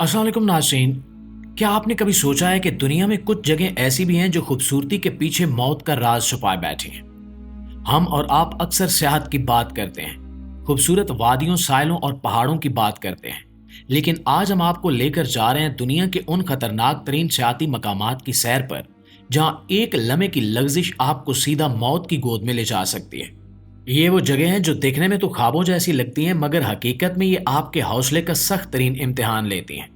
अस्सलाम वालेकुम नाज़रीन। क्या आपने कभी सोचा है कि दुनिया में कुछ जगह ऐसी भी हैं जो खूबसूरती के पीछे मौत का राज छुपाए बैठी हैं। हम और आप अक्सर सेहत की बात करते हैं, खूबसूरत वादियों, साइलों और पहाड़ों की बात करते हैं, लेकिन आज हम आपको लेकर जा रहे हैं दुनिया के उन खतरनाक तरीन सियाती मकामात की सैर पर जहां एक लम्हे की लग्जिश आपको सीधा मौत की गोद में ले जा सकती है। ये वो जगह हैं जो देखने में तो ख्वाबों जैसी लगती हैं, मगर हकीकत में ये आपके हौसले का सख्त तरीन इम्तिहान लेती हैं।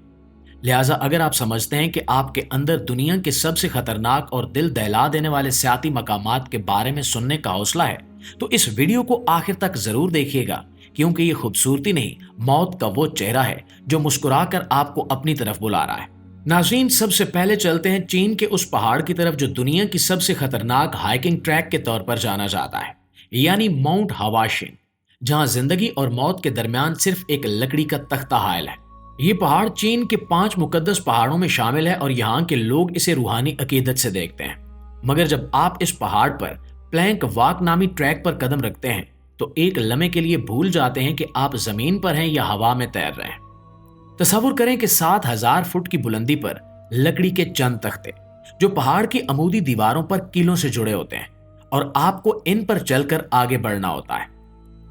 लिहाजा अगर आप समझते हैं कि आपके अंदर दुनिया के सबसे खतरनाक और दिल दहला देने वाले सियाती मकामात के बारे में सुनने का हौसला है, तो इस वीडियो को आखिर तक जरूर देखिएगा, क्योंकि ये खूबसूरती नहीं, मौत का वो चेहरा है जो मुस्कुराकर आपको अपनी तरफ बुला रहा है। नाज़रीन, सबसे पहले चलते हैं चीन के उस पहाड़ की तरफ जो दुनिया की सबसे खतरनाक हाइकिंग ट्रैक के तौर पर जाना जाता है, यानी माउंट हवाशिन, जहां जिंदगी और मौत के दरमियान सिर्फ एक लकड़ी का तख्ता हायल है। ये पहाड़ चीन के 5 मुकद्दस पहाड़ों में शामिल है और यहाँ के लोग इसे रूहानी अकीदत से देखते हैं। मगर जब आप इस पहाड़ पर प्लैंक वॉक नामी ट्रैक पर कदम रखते हैं तो एक लम्हे के लिए भूल जाते हैं कि आप जमीन पर हैं या हवा में तैर रहे हैं। तसव्वुर करें कि 7000 फुट की बुलंदी पर लकड़ी के चंद तख्ते जो पहाड़ की अमूदी दीवारों पर कीलों से जुड़े होते हैं और आपको इन पर चलकर आगे बढ़ना होता है।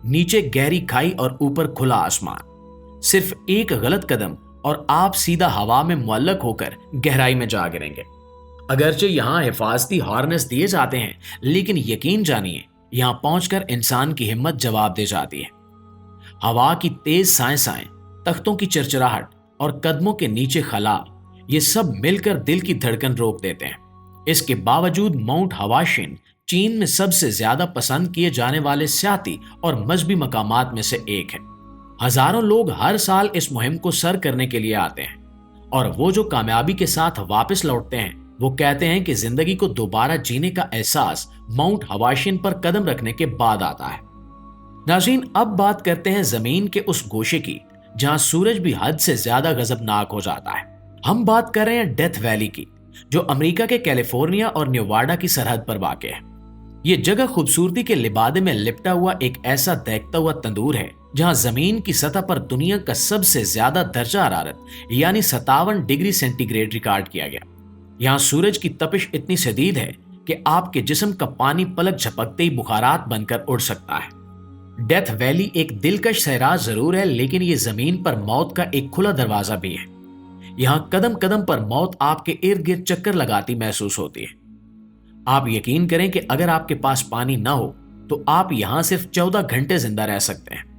नीचे गहरी खाई और ऊपर खुला आसमान। सिर्फ एक गलत कदम और आप सीधा हवा में मुअल्लक होकर गहराई में जा गिरेंगे। अगरचे यहाँ हिफाजती हार्नेस दिए जाते हैं, लेकिन यकीन जानिए यहाँ पहुंचकर इंसान की हिम्मत जवाब दे जाती है। हवा की तेज साएं, तख्तों की चरचराहट और कदमों के नीचे खला, ये सब मिलकर दिल की धड़कन रोक देते हैं। इसके बावजूद माउंट हवाशिन चीन में सबसे ज्यादा पसंद किए जाने वाले सियाती और मजहबी मकामात में से एक है। हजारों लोग हर साल इस मुहिम को सर करने के लिए आते हैं और वो जो कामयाबी के साथ वापस लौटते हैं वो कहते हैं कि जिंदगी को दोबारा जीने का एहसास माउंट हवाशिन पर कदम रखने के बाद आता है। नाज़रीन, अब बात करते हैं जमीन के उस गोशे की जहां सूरज भी हद से ज्यादा गजबनाक हो जाता है। हम बात कर रहे हैं डेथ वैली की, जो अमेरिका के कैलिफोर्निया और नेवाडा की सरहद पर वाक़ है। ये जगह खूबसूरती के लिबादे में लिपटा हुआ एक ऐसा दहकता हुआ तंदूर है जहां जमीन की सतह पर दुनिया का सबसे ज्यादा दर्जा हरारत यानी 57 डिग्री सेंटीग्रेड रिकॉर्ड किया गया। यहाँ सूरज की तपिश इतनी शदीद है कि आपके जिस्म का पानी पलक झपकते ही बुखारात बनकर उड़ सकता है। डेथ वैली एक दिलकश सहरा जरूर है, लेकिन ये जमीन पर मौत का एक खुला दरवाजा भी है। यहाँ कदम कदम पर मौत आपके इर्द गिर्द चक्कर लगाती महसूस होती है। आप यकीन करें कि अगर आपके पास पानी न हो तो आप यहाँ सिर्फ 14 घंटे जिंदा रह सकते हैं।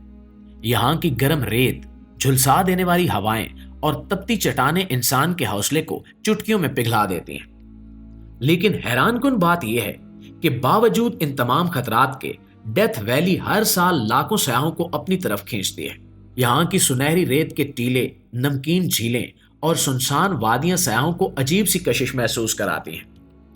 यहाँ की गर्म रेत, झुलसा देने वाली हवाएं और तपती चट्टानें इंसान के हौसले को चुटकियों में पिघला देती हैं। लेकिन हैरानकुन बात यह है कि बावजूद इन तमाम खतरात के डेथ वैली हर साल लाखों सयाहों को अपनी तरफ खींचती है। यहाँ की सुनहरी रेत के टीले, नमकीन झीलें और सुनसान वादियां सयाहों को अजीब सी कशिश महसूस कराती हैं।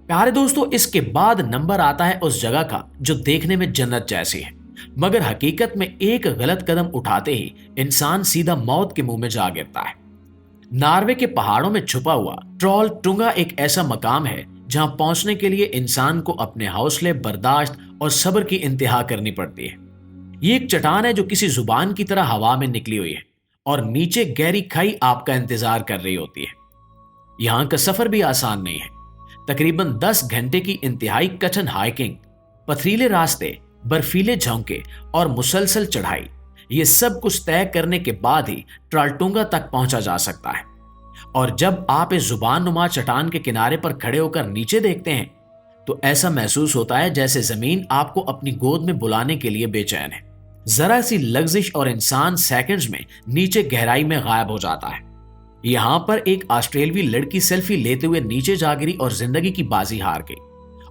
प्यारे दोस्तों, इसके बाद नंबर आता है उस जगह का जो देखने में जन्नत जैसी है, मगर हकीकत में एक गलत कदम उठाते ही इंसान सीधा मौत के मुंह में जा गिरता है। नॉर्वे के पहाड़ों में छुपा हुआ ट्रॉल टुंगा एक ऐसा मकाम है जहां पहुंचने के लिए इंसान को अपने हौसले, बर्दाश्त और सब्र की इंतहा करनी पड़ती है। ये एक चट्टान है जो किसी जुबान की तरह हवा में निकली हुई है और नीचे गहरी खाई आपका इंतजार कर रही होती है। यहाँ का सफर भी आसान नहीं है। तकरीबन 10 घंटे की इंतहाई कठिन हाइकिंग, पथरीले रास्ते, बर्फीले झोंके और मुसलसल चढ़ाई, ये सब कुछ तय करने के बाद ही ट्रालटुंगा तक पहुंचा जा सकता है। और जब आप इस जुबान नुमा चट्टान के किनारे पर खड़े होकर नीचे देखते हैं तो ऐसा महसूस होता है जैसे जमीन आपको अपनी गोद में बुलाने के लिए बेचैन है। जरा सी लग्जिश और इंसान सेकंड्स में नीचे गहराई में गायब हो जाता है। यहाँ पर एक ऑस्ट्रेलियाई लड़की सेल्फी लेते हुए नीचे जा गिरी और जिंदगी की बाजी हार गई।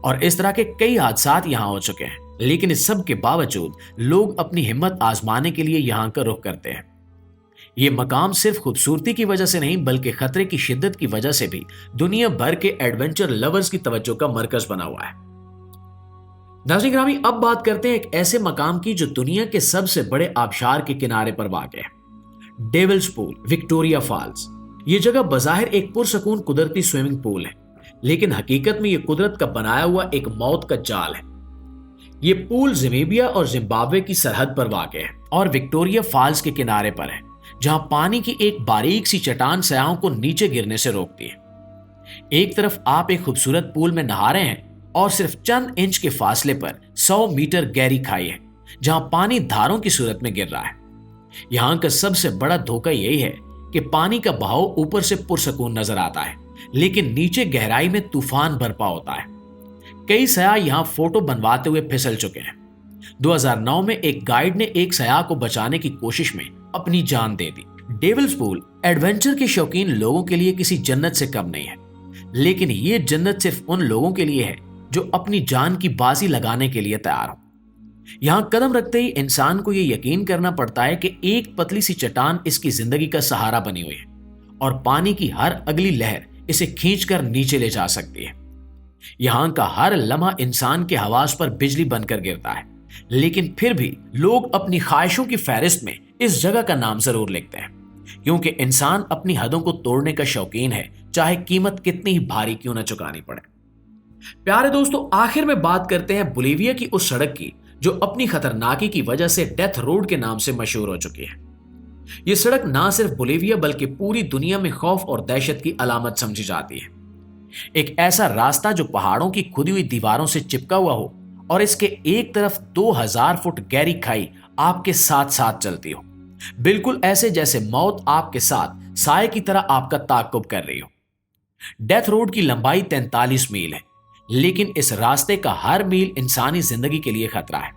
और इस तरह के कई हादसात यहाँ हो चुके हैं, लेकिन इस सब के बावजूद लोग अपनी हिम्मत आजमाने के लिए यहाँ का रुख करते हैं। ये मकाम सिर्फ खूबसूरती की वजह से नहीं, बल्कि खतरे की शिद्दत की वजह से भी दुनिया भर के एडवेंचर लवर्स की तवज्जो का मरकज बना हुआ है। नाज़रीन ग्रामी, अब बात करते हैं एक ऐसे मकाम की जो दुनिया के सबसे बड़े आबशार के किनारे पर वाक़ है, डेविल्स पूल, विक्टोरिया फॉल्स। ये जगह बज़ाहिर एक पुरसकून कुदरती स्विमिंग पूल है, लेकिन हकीकत में यह कुदरत का बनाया हुआ एक मौत का जाल है। ये पूल ज़मीबिया और जिम्बाब्वे की सरहद पर वाक़ है और विक्टोरिया फॉल्स के किनारे पर है, जहां पानी की एक बारीक सी चट्टान सयाहों को नीचे गिरने से रोकती है। एक तरफ आप एक खूबसूरत पूल में नहा रहे हैं और सिर्फ चंद इंच के फासले पर 100 मीटर गहरी खाई है जहां पानी धारों की सूरत में गिर रहा है। यहां का सबसे बड़ा धोखा यही है कि पानी का बहाव ऊपर से पुरसकून नजर आता है, लेकिन नीचे गहराई में तूफान बरपा होता है। कई सयाह यहां फोटो बनवाते हुए फिसल चुके हैं। 2009 में एक गाइड ने एक सयाह को बचाने की कोशिश में अपनी जान दे दी। डेविल्स पूल एडवेंचर के शौकीन लोगों के लिए किसी जन्नत से कम नहीं है, लेकिन ये जन्नत सिर्फ उन लोगों के लिए है जो अपनी जान की बाजी लगाने के लिए तैयार हो। यहां कदम रखते ही इंसान को यह यकीन करना पड़ता है कि एक पतली सी चट्टान इसकी जिंदगी का सहारा बनी हुई है और पानी की हर अगली लहर इसे खींचकर नीचे ले जा सकती है। यहां का हर लम्हा इंसान के हवास पर बिजली बनकर गिरता है, लेकिन फिर भी लोग अपनी ख्वाहिशों की फहरिस्त में इस जगह का नाम जरूर लिखते हैं, क्योंकि इंसान अपनी हदों को तोड़ने का शौकीन है, चाहे कीमत कितनी ही भारी क्यों न चुकानी पड़े। प्यारे दोस्तों, आखिर में बात करते हैं बोलिविया की उस सड़क की जो अपनी खतरनाकी की वजह से डेथ रोड के नाम से मशहूर हो चुकी है। यह सड़क ना सिर्फ बोलिविया बल्कि पूरी दुनिया में खौफ और दहशत की अलामत समझी जाती है। एक ऐसा रास्ता जो पहाड़ों की खुदी हुई दीवारों से चिपका हुआ हो और इसके एक तरफ 2000 फुट गहरी खाई आपके साथ साथ चलती हो, बिल्कुल ऐसे जैसे मौत आपके साथ साए की तरह आपका ताक़ुब कर रही हो। डेथ रोड की लंबाई 43 मील है, लेकिन इस रास्ते का हर मील इंसानी जिंदगी के लिए खतरा है।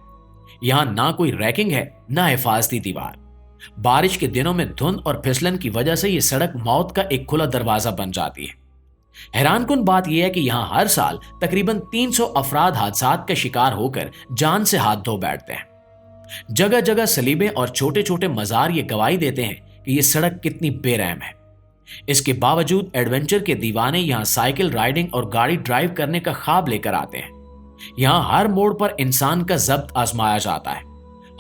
यहां ना कोई रैकिंग है, ना हिफाजती दीवार। बारिश के दिनों में धुंध और फिसलन की वजह से यह सड़क मौत का एक खुला दरवाजा बन जाती है। हैरानकुन बात यह है कि यहां हर साल तकरीबन 300 अफराद हादसात का शिकार होकर जान से हाथ धो बैठते हैं। जगह जगह सलीबें और छोटे छोटे मजार ये गवाही देते हैं कि यह सड़क कितनी बेरहम है। इसके बावजूद एडवेंचर के दीवाने यहां साइकिल राइडिंग और गाड़ी ड्राइव करने का ख्वाब लेकर आते हैं। यहां हर मोड़ पर इंसान का जब्त आजमाया जाता है।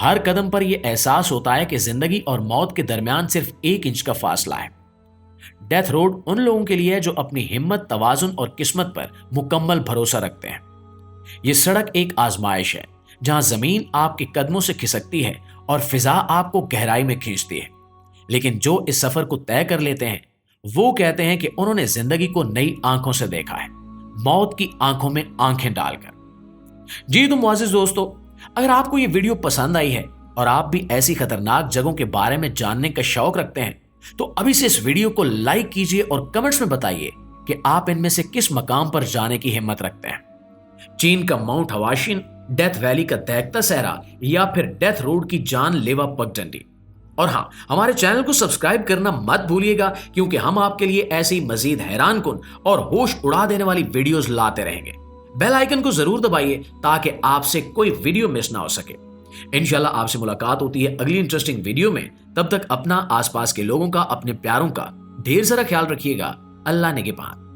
हर कदम पर यह एहसास होता है कि जिंदगी और मौत के दरमियान सिर्फ 1 इंच का फासला है। डेथ रोड उन लोगों के लिए है जो अपनी हिम्मत, तवाजुन और किस्मत पर मुकम्मल भरोसा रखते हैं। यह सड़क एक आजमाइश है जहां जमीन आपके कदमों से खिसकती है और फिजा आपको गहराई में खींचती है, लेकिन जो इस सफर को तय कर लेते हैं वो कहते हैं कि उन्होंने जिंदगी को नई आंखों से देखा है, मौत की आंखों में आंखें डालकर। जी तो मुआजिज दोस्तों, अगर आपको ये वीडियो पसंद आई है और आप भी ऐसी खतरनाक जगहों के बारे में जानने का शौक रखते हैं तो अभी से इस वीडियो को लाइक कीजिए और कमेंट्स में बताइए कि आप इनमें से किस मकाम पर जाने की हिम्मत रखते हैं। चीन का माउंट हवाशिन, डेथ वैली का दहकता सहरा या फिर डेथ रोड की जानलेवा पगडंडी। और हाँ, हमारे चैनल को सब्सक्राइब करना मत भूलिएगा, क्योंकि हम आपके लिए ऐसी मजीद हैरानकुन और होश उड़ा देने वाली वीडियोस लाते रहेंगे। बेल आइकन को जरूर दबाइए ताकि आपसे कोई वीडियो मिस ना हो सके। इंशाल्लाह आपसे मुलाकात होती है अगली इंटरेस्टिंग वीडियो में। तब तक अपना, आसपास के लोगों का, अपने प्यारों का ढेर सारा ख्याल रखिएगा। अल्लाह निगहबान।